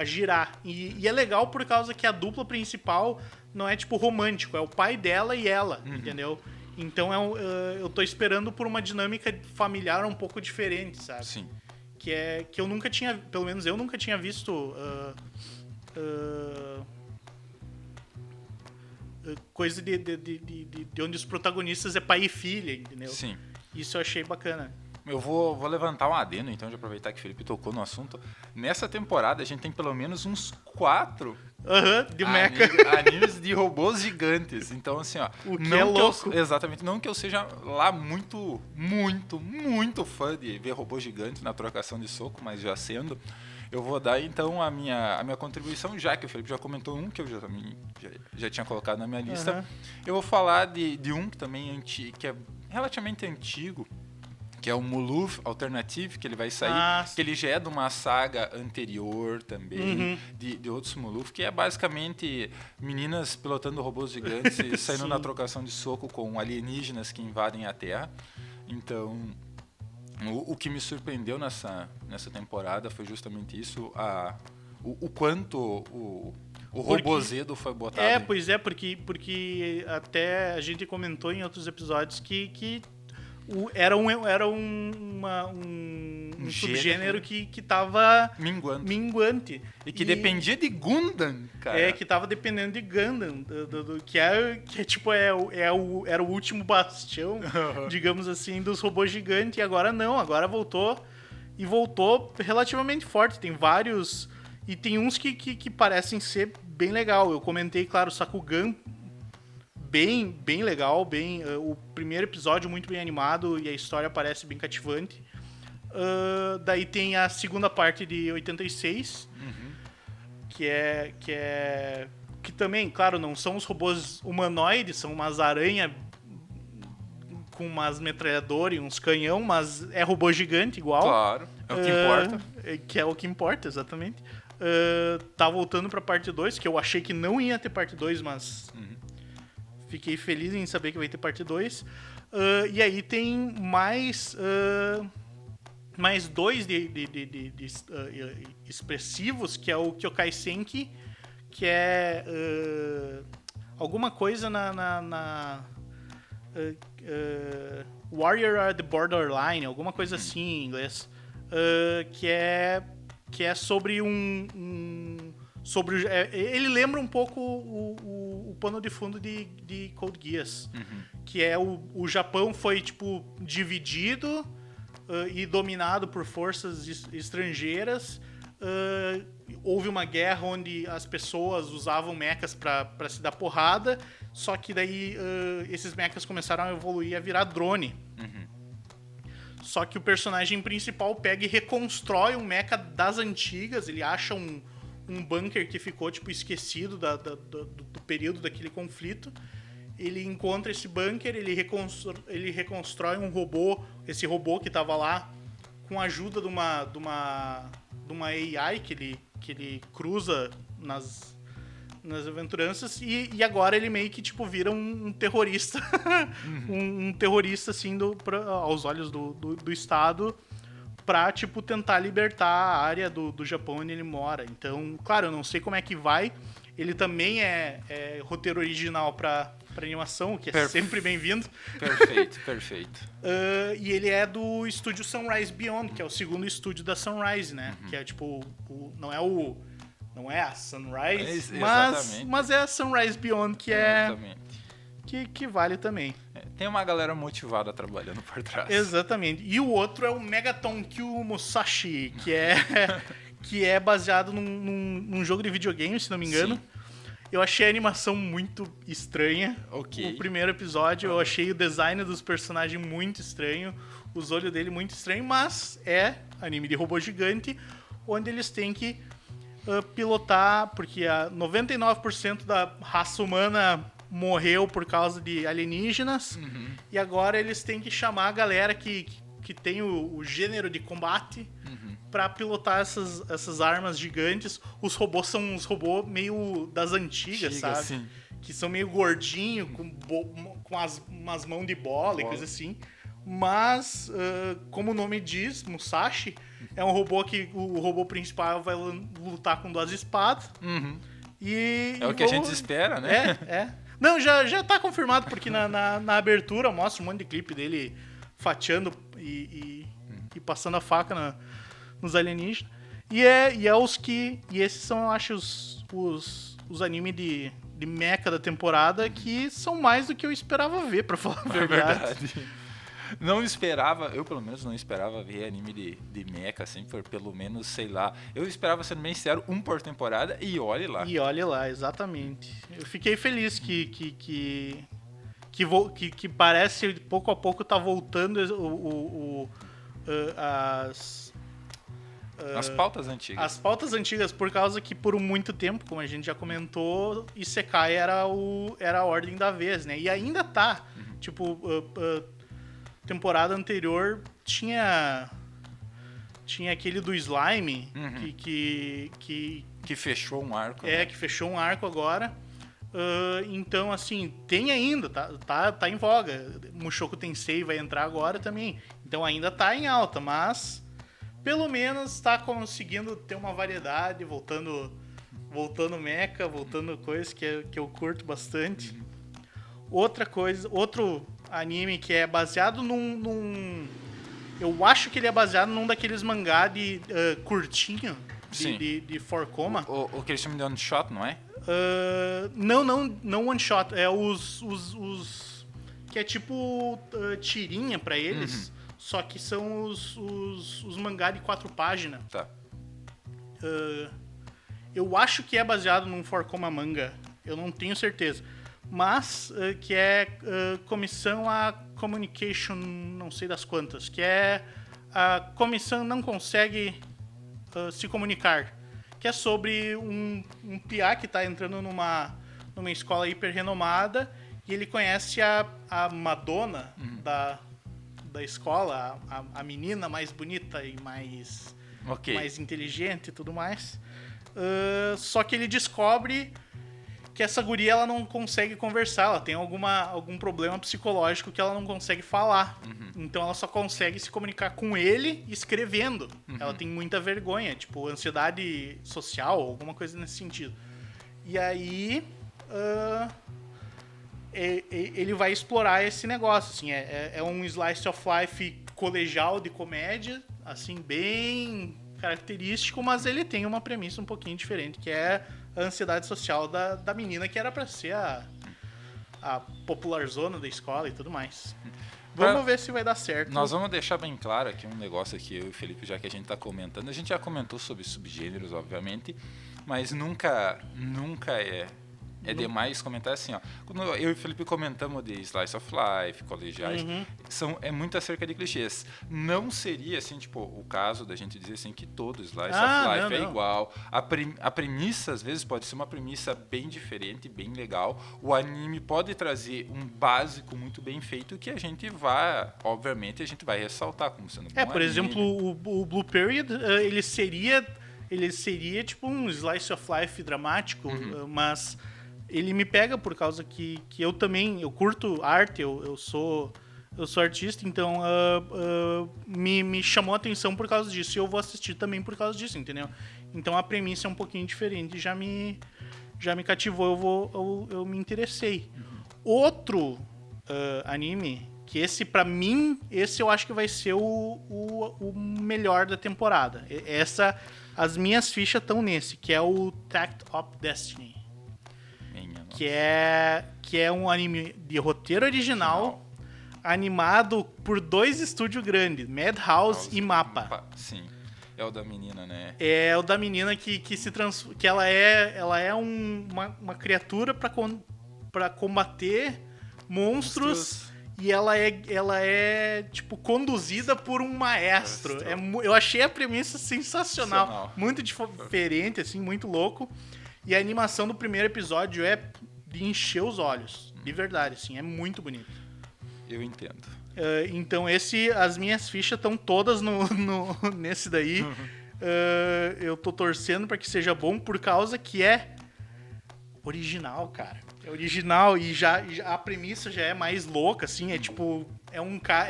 Speaker 2: girar. E é legal por causa que a dupla principal não é, tipo, romântico, é o pai dela e ela, entendeu? Então eu tô esperando por uma dinâmica familiar um pouco diferente, sabe?
Speaker 1: Sim.
Speaker 2: que eu nunca tinha, pelo menos eu nunca tinha visto coisa de onde os protagonistas é pai e filha, entendeu?
Speaker 1: Sim.
Speaker 2: Isso eu achei bacana.
Speaker 1: Eu vou levantar um adendo, então, de aproveitar que o Felipe tocou no assunto. Nessa temporada, a gente tem pelo menos uns 4
Speaker 2: de mecha.
Speaker 1: animes de robôs gigantes. Então, assim, ó...
Speaker 2: O que é louco.
Speaker 1: Exatamente. Não que eu seja lá muito fã de ver robôs gigantes na trocação de soco, mas já sendo... Eu vou dar, então, a minha contribuição, já que o Felipe já comentou um que eu já tinha colocado na minha lista. Eu vou falar de um que também que é relativamente antigo, que é o Muluf Alternative, que ele vai sair, que ele já é de uma saga anterior também, de outros Muluf, que é basicamente meninas pilotando robôs gigantes e saindo na trocação de soco com alienígenas que invadem a Terra. Então... O que me surpreendeu nessa temporada foi justamente isso, o quanto o robozedo foi botado.
Speaker 2: Pois é, porque até a gente comentou em outros episódios que era um subgênero que tava minguante.
Speaker 1: E que dependia de Gundam, cara.
Speaker 2: Que tava dependendo de Gundam, era o último bastião, digamos assim, dos robôs gigantes, e agora não, agora voltou relativamente forte. Tem vários, e tem uns que parecem ser bem legal. Eu comentei, claro, o Sakugan, bem legal, o primeiro episódio muito bem animado e a história parece bem cativante. Daí tem a segunda parte de 86, que também, claro, não são os robôs humanoides, são umas aranhas com umas metralhadoras e uns canhão, mas é robô gigante igual.
Speaker 1: Claro, é o que importa.
Speaker 2: Que é o que importa, exatamente. Tá voltando pra parte 2, que eu achei que não ia ter parte 2, mas... Fiquei feliz em saber que vai ter parte 2. E aí tem mais 2 expressivos, que é o Kyokai Senki, que é alguma coisa Warrior at the Borderline, alguma coisa assim em inglês. Que é sobre ele lembra um pouco o pano de fundo de Code Geass, que é o Japão foi tipo dividido e dominado por forças estrangeiras. Houve uma guerra onde as pessoas usavam mechas para se dar porrada, só que daí esses mechas começaram a evoluir, a virar drone. Só que o personagem principal pega e reconstrói um mecha das antigas. Ele acha um bunker que ficou tipo esquecido do período daquele conflito. Ele encontra esse bunker, ele reconstrói um robô, esse robô que estava lá, com a ajuda de uma AI que ele cruza nas aventuranças, e agora ele meio que tipo vira um terrorista, um terrorista assim aos olhos do Estado, pra, tipo, tentar libertar a área do Japão onde ele mora. Então, claro, eu não sei como é que vai. Ele também é roteiro original pra animação, o que é sempre bem-vindo.
Speaker 1: Perfeito.
Speaker 2: E ele é do estúdio Sunrise Beyond, que é o segundo estúdio da Sunrise, né? Que é, tipo, não é a Sunrise, mas é a Sunrise Beyond, que vale também.
Speaker 1: Tem uma galera motivada trabalhando por trás.
Speaker 2: Exatamente. E o outro é o Megaton Kyu Musashi, que é baseado num jogo de videogame, se não me engano. Sim. Eu achei a animação muito estranha. O primeiro episódio, eu achei o design dos personagens muito estranho, os olhos dele muito estranho, mas é anime de robô gigante, onde eles têm que pilotar, porque 99% da raça humana morreu por causa de alienígenas, e agora eles têm que chamar a galera que tem o gênero de combate pra pilotar essas armas gigantes. Os robôs são uns robôs meio das antigas, sabe? Sim. Que são meio gordinhos, com umas mãos de bola e coisa assim. Mas, como o nome diz, Musashi, é um robô que o robô principal vai lutar com 2 espadas.
Speaker 1: O que a gente espera, né?
Speaker 2: Não, já tá confirmado, porque na abertura mostra um monte de clipe dele fatiando e passando a faca nos alienígenas. E esses são, eu acho, os animes de mecha da temporada que são mais do que eu esperava ver, pra falar a verdade.
Speaker 1: Não esperava, eu pelo menos não esperava ver anime de mecha, assim, por pelo menos, sei lá. Eu esperava, sendo bem sincero, um por temporada e olhe lá.
Speaker 2: E olhe lá, exatamente. Eu fiquei feliz que parece, pouco a pouco, tá voltando
Speaker 1: As pautas antigas.
Speaker 2: As pautas antigas, por causa que por muito tempo, como a gente já comentou, Isekai era a ordem da vez, né? E ainda tá. Tipo, temporada anterior tinha aquele do Slime, que
Speaker 1: fechou um arco.
Speaker 2: que fechou um arco agora. Então, assim, tem ainda, tá em voga. Mushoku Tensei vai entrar agora também. Então ainda tá em alta, mas pelo menos tá conseguindo ter uma variedade, voltando mecha, voltando coisas que eu curto bastante. Outro anime que é baseado eu acho que ele é baseado num daqueles mangá de curtinho, de 4-coma.
Speaker 1: O que eles chamam de one shot, não é?
Speaker 2: Não one shot, é os que é tipo tirinha pra eles, só que são os mangá de 4 páginas.
Speaker 1: Tá.
Speaker 2: Eu acho que é baseado num 4-coma manga, eu não tenho certeza. Mas que é Comissão a Communication, não sei das quantas, que é a comissão não consegue se comunicar, que é sobre um piá que está entrando numa escola hiper renomada e ele conhece a Madonna da escola, a menina mais bonita e mais inteligente e tudo mais. Só que ele descobre que essa guria ela não consegue conversar, ela tem algum problema psicológico que ela não consegue falar. Então ela só consegue se comunicar com ele escrevendo. Ela tem muita vergonha, tipo ansiedade social, alguma coisa nesse sentido. E aí ele vai explorar esse negócio, assim, é um slice of life colegial de comédia, assim, bem característico, mas ele tem uma premissa um pouquinho diferente, que é a ansiedade social da menina, que era pra ser a popularzona da escola e tudo mais. Vamos ver se vai dar certo.
Speaker 1: Nós vamos deixar bem claro aqui um negócio aqui, eu e o Felipe, já que a gente tá comentando. A gente já comentou sobre subgêneros, obviamente, mas nunca é demais comentar assim, ó. Quando eu e o Felipe comentamos de Slice of Life, colegiais, é muito acerca de clichês. Não seria, assim, tipo, o caso da gente dizer assim que todo Slice of Life é igual. A premissa, às vezes, pode ser uma premissa bem diferente, bem legal. O anime pode trazer um básico muito bem feito que a gente vai ressaltar como sendo bom.
Speaker 2: Por exemplo, o Blue Period, ele seria tipo um Slice of Life dramático, mas ele me pega por causa que eu curto arte, eu sou artista, então me chamou a atenção por causa disso, e eu vou assistir também por causa disso, entendeu? Então a premissa é um pouquinho diferente, já me cativou, eu me interessei. Outro anime, que esse pra mim, eu acho que vai ser o melhor da temporada. As minhas fichas estão nesse, que é o Tact of Destiny. Que é um anime de roteiro original, animado por 2 estúdios grandes, Madhouse e Mappa.
Speaker 1: Sim, é o da menina, né?
Speaker 2: É o da menina que ela é uma criatura para combater monstros. E ela é tipo conduzida por um maestro. Eu achei a premissa sensacional, muito diferente, assim, muito louco. E a animação do primeiro episódio é de encher os olhos. De verdade, assim, é muito bonito.
Speaker 1: Eu entendo.
Speaker 2: Então, as minhas fichas estão todas nesse daí. Eu tô torcendo pra que seja bom por causa que é original, cara. É original e já a premissa já é mais louca, assim. É tipo, é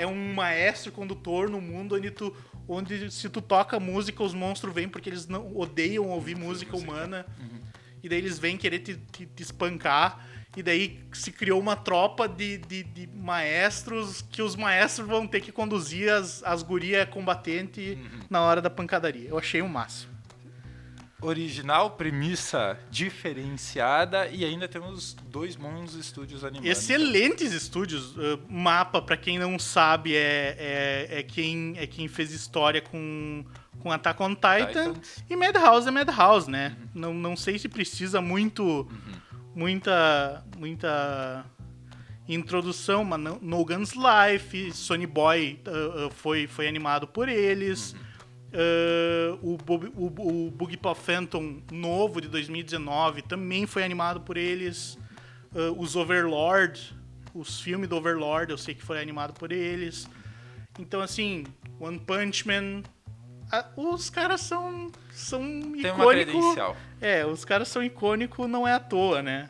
Speaker 2: um maestro condutor no mundo onde se tu toca música, os monstros vêm porque eles não odeiam ouvir música humana. E daí eles vêm querer te espancar. E daí se criou uma tropa de maestros, que os maestros vão ter que conduzir as gurias combatentes na hora da pancadaria. Eu achei o máximo.
Speaker 1: Original, premissa diferenciada, e ainda temos 2 bons estúdios animando.
Speaker 2: Excelentes estúdios. Mapa, pra quem não sabe, é quem fez história com Attack on Titan.
Speaker 1: Titans.
Speaker 2: E Madhouse é Madhouse, né? Não sei se precisa muita introdução, mas No Gun's Life, Sonny Boy foi animado por eles. O Boogiepop Phantom novo de 2019 também foi animado por eles. Os Overlord, os filmes do Overlord, eu sei que foi animado por eles. Então, assim, One Punch Man, os caras são icônicos.
Speaker 1: Tem uma credencial.
Speaker 2: Os caras são icônicos, não é à toa, né?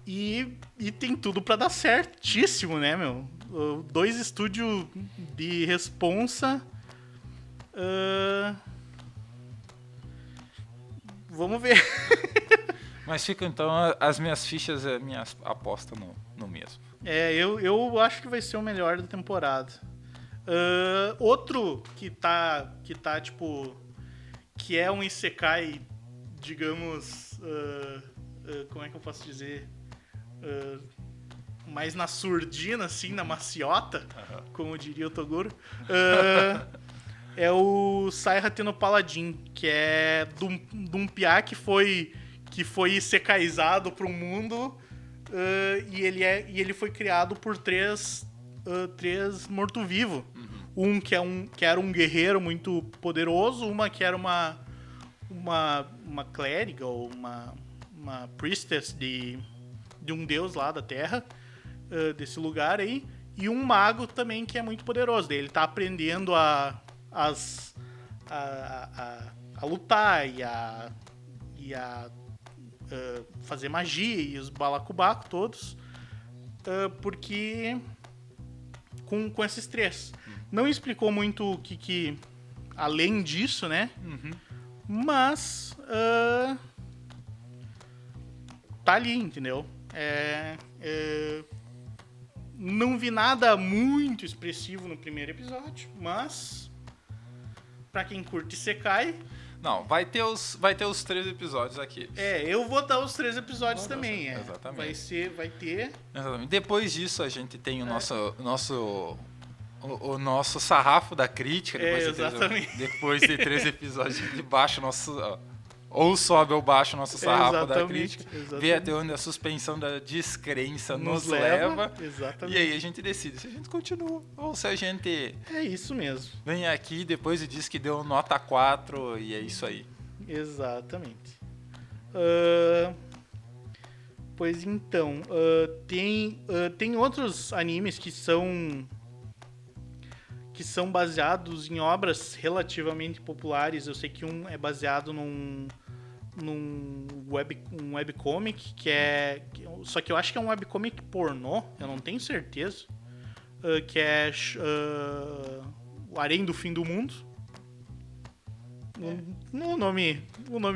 Speaker 2: E tem tudo pra dar certíssimo, né, meu? 2 estúdios de responsa. Vamos ver.
Speaker 1: Mas fica então as minhas fichas, a minha aposta no mesmo.
Speaker 2: Eu acho que vai ser o melhor da temporada. Outro que tá tipo, que é um isekai, digamos, como é que eu posso dizer? Mais na surdina, assim, na maciota, como diria o Toguro, é o Saihaten no Paladin, que é de um piá que foi isekaiizado pro mundo, e ele foi criado por 3 morto-vivo. Um que era um guerreiro muito poderoso, uma que era uma clériga ou uma priestess de um deus lá da terra, desse lugar aí, e um mago também que é muito poderoso. Ele tá aprendendo a lutar e a fazer magia e os balacobaco todos, porque com esses 3. Não explicou muito o que além disso, né? Mas tá ali, entendeu? Não vi nada muito expressivo no primeiro episódio, mas pra quem curte Isekai...
Speaker 1: Não, vai ter os 3 episódios aqui.
Speaker 2: Eu vou dar os 3 episódios também.
Speaker 1: Exatamente.
Speaker 2: Vai ter...
Speaker 1: Exatamente. Depois disso, a gente tem o nosso sarrafo da crítica. Depois de 3 episódios, de baixo nosso... Ou sobe ou baixa o nosso sarrafo da crítica. Vê até onde a suspensão da descrença nos leva.
Speaker 2: Exatamente.
Speaker 1: E aí a gente decide se a gente continua ou se a gente...
Speaker 2: É isso mesmo.
Speaker 1: Vem aqui depois e diz que deu nota 4 e é isso aí.
Speaker 2: Exatamente. Pois então, tem outros animes que são baseados em obras relativamente populares. Eu sei que um é baseado num webcomic, só que eu acho que é um webcomic pornô, eu não tenho certeza, que é O Harém do Fim do Mundo. O nome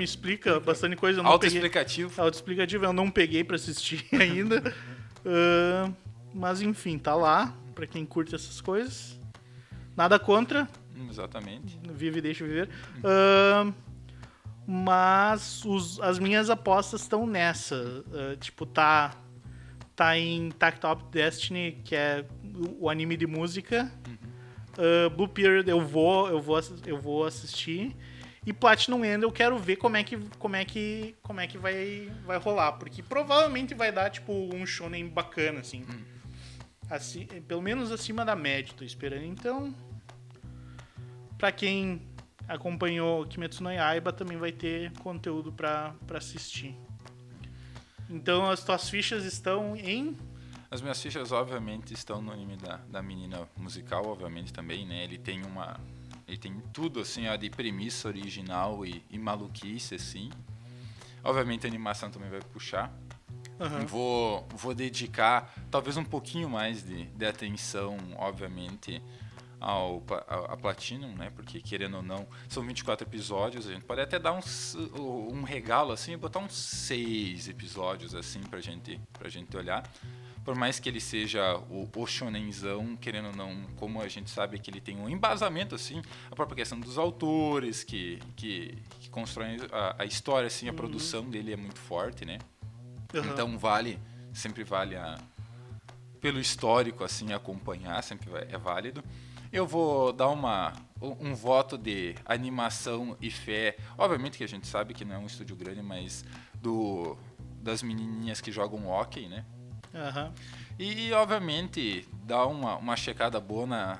Speaker 2: explica bastante coisa. Autoexplicativo, eu não peguei pra assistir ainda. Mas enfim, tá lá, pra quem curte essas coisas. Nada contra.
Speaker 1: Exatamente.
Speaker 2: Vive e deixa viver. Mas as minhas apostas estão nessa. Tipo, tá em Tactile Destiny, que é o anime de música. Blue Period eu vou assistir. E Platinum End eu quero ver como é que vai rolar. Porque provavelmente vai dar, tipo, um shonen bacana, assim. Assim, pelo menos acima da média, tô esperando. Então, pra quem acompanhou Kimetsu no Yaiba, também vai ter conteúdo pra assistir. Então, as tuas fichas estão em...
Speaker 1: As minhas fichas, obviamente, estão no anime da menina musical, obviamente, também, né? Ele tem tudo, assim, ó, de premissa original e maluquice, assim. Obviamente, a animação também vai puxar. Vou dedicar talvez um pouquinho mais de atenção, obviamente, a Platinum, né? Porque, querendo ou não, são 24 episódios. A gente pode até dar um regalo, assim, e botar uns 6 episódios, assim, pra gente olhar. Por mais que ele seja o shonenzão, querendo ou não, como a gente sabe que ele tem um embasamento, assim, a própria questão dos autores que constroem a história, assim, a produção dele é muito forte, né? Então sempre vale pelo histórico, assim, acompanhar, sempre é válido. Eu vou dar um voto de animação e fé. Obviamente que a gente sabe que não é um estúdio grande, mas das menininhas que jogam hóquei, né? E, obviamente, dar uma checada boa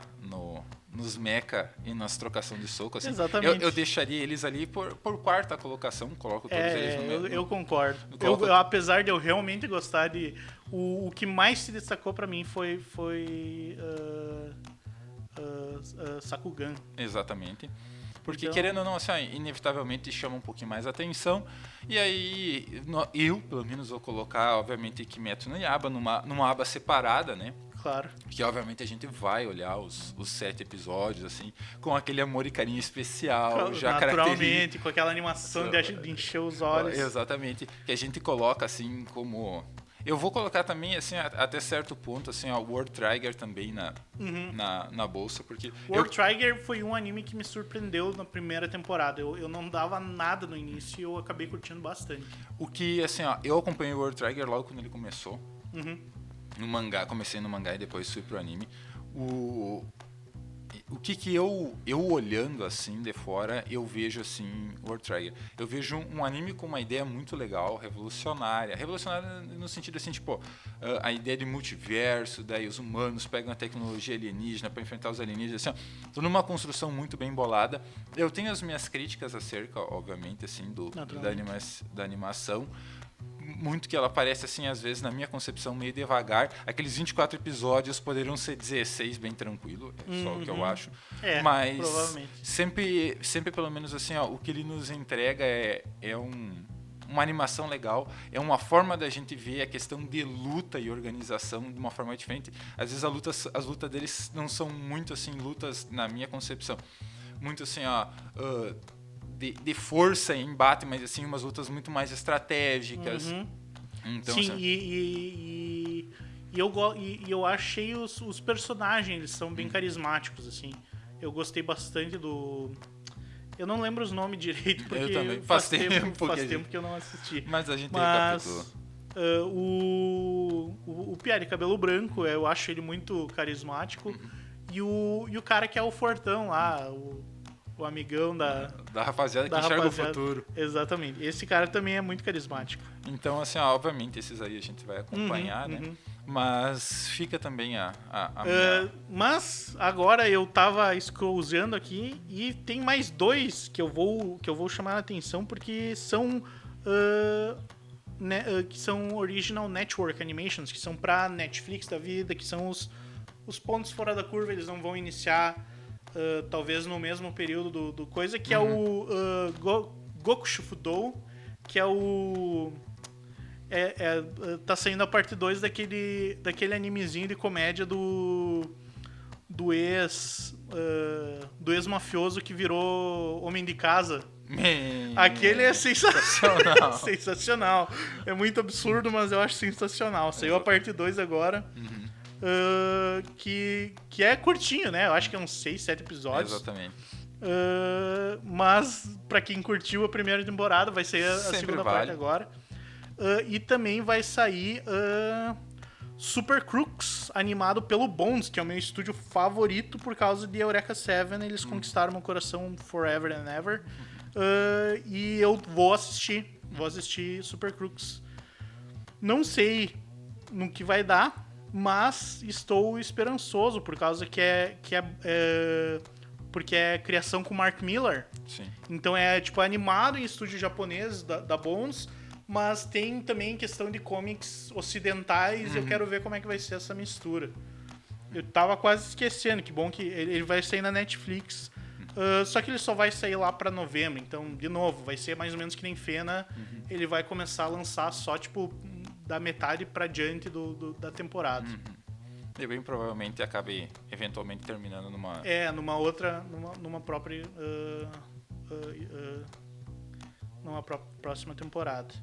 Speaker 1: nos mecha e nas trocação de soco. Assim.
Speaker 2: Exatamente.
Speaker 1: Eu deixaria eles ali por quarta colocação, coloco todos eles no mesmo.
Speaker 2: Eu concordo. Apesar de eu realmente gostar de... O que mais se destacou pra mim foi Sakugan.
Speaker 1: Exatamente. Porque, querendo ou não, assim, inevitavelmente chama um pouquinho mais atenção. E aí, eu, pelo menos, vou colocar, obviamente, Kimetsu no Yaiba numa aba separada, né?
Speaker 2: Claro.
Speaker 1: Que, obviamente, a gente vai olhar os 7 episódios, assim, com aquele amor e carinho especial. Já
Speaker 2: naturalmente, com aquela animação de encher os olhos.
Speaker 1: Exatamente. Que a gente coloca, assim, como... Eu vou colocar também, assim, até certo ponto, assim, o World Trigger também na bolsa, porque...
Speaker 2: World Trigger foi um anime que me surpreendeu na primeira temporada. Eu não dava nada no início e eu acabei curtindo bastante.
Speaker 1: O que, assim, eu acompanhei o World Trigger logo quando ele começou. No mangá, comecei no mangá e depois fui pro anime. O que eu olhando assim de fora, eu vejo assim World Trigger. Eu vejo um anime com uma ideia muito legal, revolucionária no sentido assim, tipo, a ideia de multiverso, daí os humanos pegam a tecnologia alienígena para enfrentar os alienígenas, assim, tudo numa construção muito bem bolada. Eu tenho as minhas críticas acerca, obviamente, assim, da animação. Muito que ela parece, assim, às vezes, na minha concepção, meio devagar. Aqueles 24 episódios poderiam ser 16, bem tranquilo, é só o que eu acho. Mas
Speaker 2: provavelmente.
Speaker 1: Sempre pelo menos, assim, o que ele nos entrega é uma animação legal, é uma forma da gente ver a questão de luta e organização de uma forma diferente. Às vezes as lutas deles não são muito, assim, lutas, na minha concepção, muito, assim, de força e embate, mas assim, umas lutas muito mais estratégicas. Então,
Speaker 2: sim,
Speaker 1: assim...
Speaker 2: eu achei os personagens, eles são bem carismáticos, assim. Eu gostei bastante do... Eu não lembro os nomes direito, porque
Speaker 1: eu também.
Speaker 2: faz tempo que eu não assisti.
Speaker 1: Mas a gente recapitulou.
Speaker 2: O Pierre Cabelo Branco, eu acho ele muito carismático. E o cara que é o fortão lá, o amigão da
Speaker 1: rapaziada que enxerga o futuro.
Speaker 2: Exatamente. Esse cara também é muito carismático.
Speaker 1: Então, assim, obviamente, esses aí a gente vai acompanhar, né? Mas fica também a minha...
Speaker 2: Mas agora eu tava scrollzando aqui e tem mais 2 que eu vou chamar a atenção porque são que são Original Network Animations, que são pra Netflix da vida, que são os pontos fora da curva. Eles não vão iniciar talvez no mesmo período do coisa, que é o Goku Shufudo, que é o... tá saindo a parte 2 daquele animezinho de comédia do ex-mafioso que virou homem de casa. Aquele é sensacional. Sensacional. É muito absurdo, mas eu acho sensacional. Saiu a parte 2 agora. Que é curtinho, né? Eu acho que é uns 6, 7 episódios.
Speaker 1: Exatamente.
Speaker 2: Mas pra quem curtiu a primeira temporada, vai ser a segunda parte agora. E também vai sair Super Crooks, animado pelo Bones, que é o meu estúdio favorito por causa de Eureka 7. Eles conquistaram meu coração forever and ever. E eu vou assistir Super Crooks. Não sei no que vai dar, mas estou esperançoso por causa porque é criação com Mark Millar.
Speaker 1: Sim.
Speaker 2: Então é tipo animado em estúdio japonês da Bones, mas tem também questão de comics ocidentais e eu quero ver como é que vai ser essa mistura. Eu tava quase esquecendo, que bom que ele vai sair na Netflix, só que ele só vai sair lá pra novembro, então, de novo, vai ser mais ou menos que nem Fena, ele vai começar a lançar só, tipo, da metade pra diante da temporada.
Speaker 1: E bem provavelmente acabe eventualmente terminando numa...
Speaker 2: numa própria... numa próxima temporada.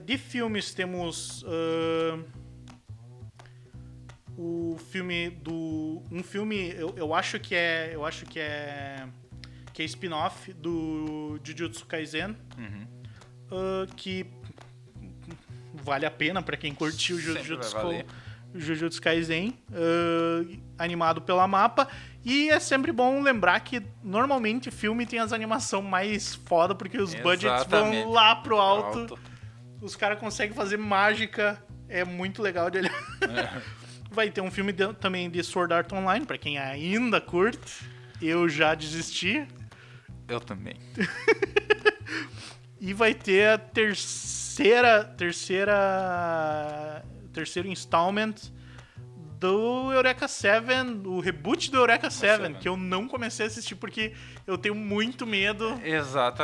Speaker 2: De filmes temos... o filme do... Um filme... Eu acho que é spin-off do Jujutsu Kaisen. Que vale a pena pra quem curtiu o Jujutsu Kaisen, animado pela MAPPA. E é sempre bom lembrar que normalmente filme tem as animações mais foda, porque os budgets vão lá pro alto. Os caras conseguem fazer mágica, é muito legal de olhar. Vai ter um filme também de Sword Art Online, pra quem ainda curte. Eu já desisti.
Speaker 1: Eu também.
Speaker 2: E vai ter a terceiro installment do Eureka 7, o reboot do Eureka 7, que eu não comecei a assistir porque eu tenho muito medo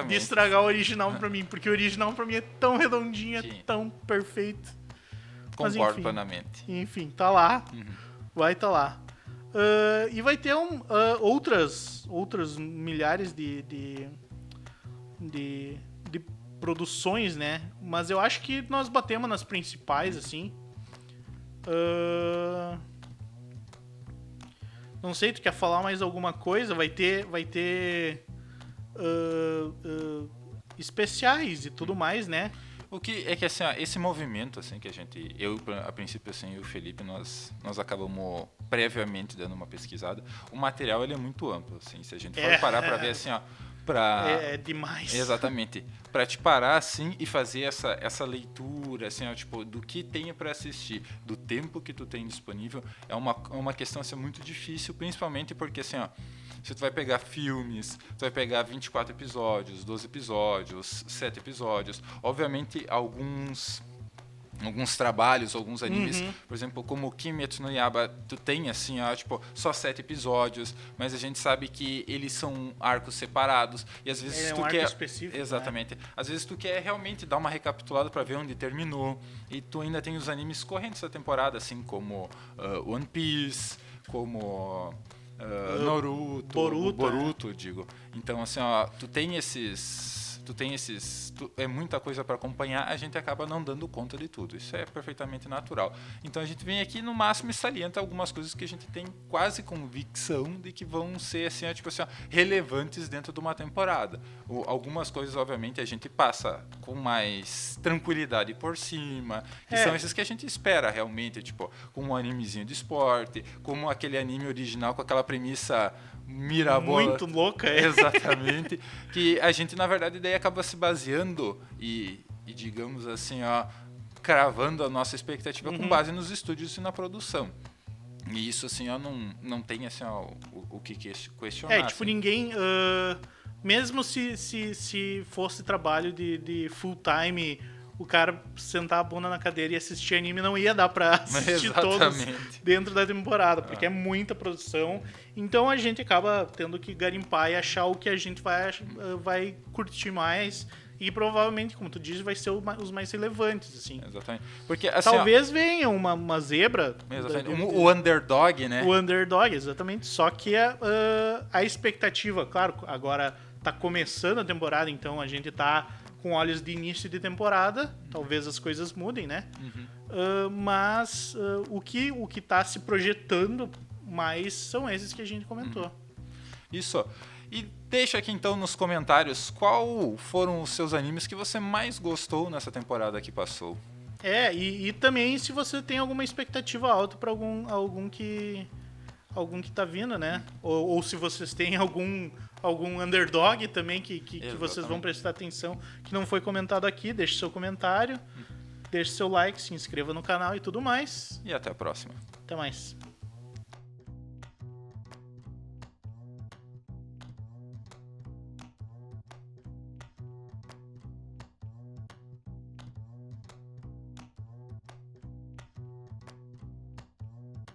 Speaker 2: de estragar o original pra mim, porque o original pra mim é tão redondinho, é tão perfeito.
Speaker 1: Concordo plenamente.
Speaker 2: Enfim, tá lá. Vai tá lá. E vai ter outras milhares de produções, né? Mas eu acho que nós batemos nas principais, assim. Não sei, tu quer falar mais alguma coisa? Vai ter especiais e tudo mais, né?
Speaker 1: O que é que assim, ó, esse movimento assim que eu a princípio assim, e o Felipe nós acabamos previamente dando uma pesquisada. O material ele é muito amplo, assim, se a gente for parar para ver assim, ó,
Speaker 2: é demais.
Speaker 1: Exatamente. Para te parar assim e fazer essa leitura assim, ó, tipo, do que tem para assistir, do tempo que tu tem disponível, é uma questão assim, muito difícil, principalmente porque assim, ó, se tu vai pegar filmes, tu vai pegar 24 episódios, 12 episódios, 7 episódios, obviamente alguns trabalhos, alguns animes, por exemplo, como Kimetsu no Yaiba, tu tem assim, ó, tipo, só 7 episódios, mas a gente sabe que eles são arcos separados e às vezes tu quer
Speaker 2: específico,
Speaker 1: exatamente, né? Às vezes tu quer realmente dar uma recapitulada para ver onde terminou e tu ainda tem os animes correntes da temporada, assim como One Piece, como Naruto, Boruto, digo. Então assim, ó, tu tem esses é muita coisa para acompanhar, a gente acaba não dando conta de tudo. Isso é perfeitamente natural. Então a gente vem aqui no máximo e salienta algumas coisas que a gente tem quase convicção de que vão ser assim, tipo assim, relevantes dentro de uma temporada. Algumas coisas, obviamente, a gente passa com mais tranquilidade por cima, que são esses que a gente espera realmente, tipo, como um animezinho de esporte, como aquele anime original com aquela premissa mirabola.
Speaker 2: Muito louca,
Speaker 1: Exatamente. Que a gente, na verdade, daí acaba se baseando e digamos assim, ó, cravando a nossa expectativa com base nos estúdios e na produção. E isso, assim, ó, não tem, assim, ó, o que questionar.
Speaker 2: Tipo, ninguém... mesmo se fosse trabalho de full time, o cara sentar a bunda na cadeira e assistir anime, não ia dar pra assistir todos dentro da temporada, porque é muita produção. Então a gente acaba tendo que garimpar e achar o que a gente vai curtir mais. E provavelmente, como tu diz, vai ser os mais relevantes, assim.
Speaker 1: Exatamente. Porque, assim,
Speaker 2: talvez venha uma zebra.
Speaker 1: Exatamente. O underdog, né?
Speaker 2: O underdog, exatamente. Só que a expectativa, claro, agora tá começando a temporada, então a gente tá com olhos de início de temporada. Talvez as coisas mudem, né? Mas o que tá se projetando mais são esses que a gente comentou.
Speaker 1: Isso. E deixa aqui então nos comentários qual foram os seus animes que você mais gostou nessa temporada que passou.
Speaker 2: E também se você tem alguma expectativa alta para algum que tá vindo, né? Ou se vocês têm algum underdog também que vocês vão prestar atenção, que não foi comentado aqui, deixe seu comentário, deixe seu like, se inscreva no canal e tudo mais.
Speaker 1: E até a próxima.
Speaker 2: Até mais.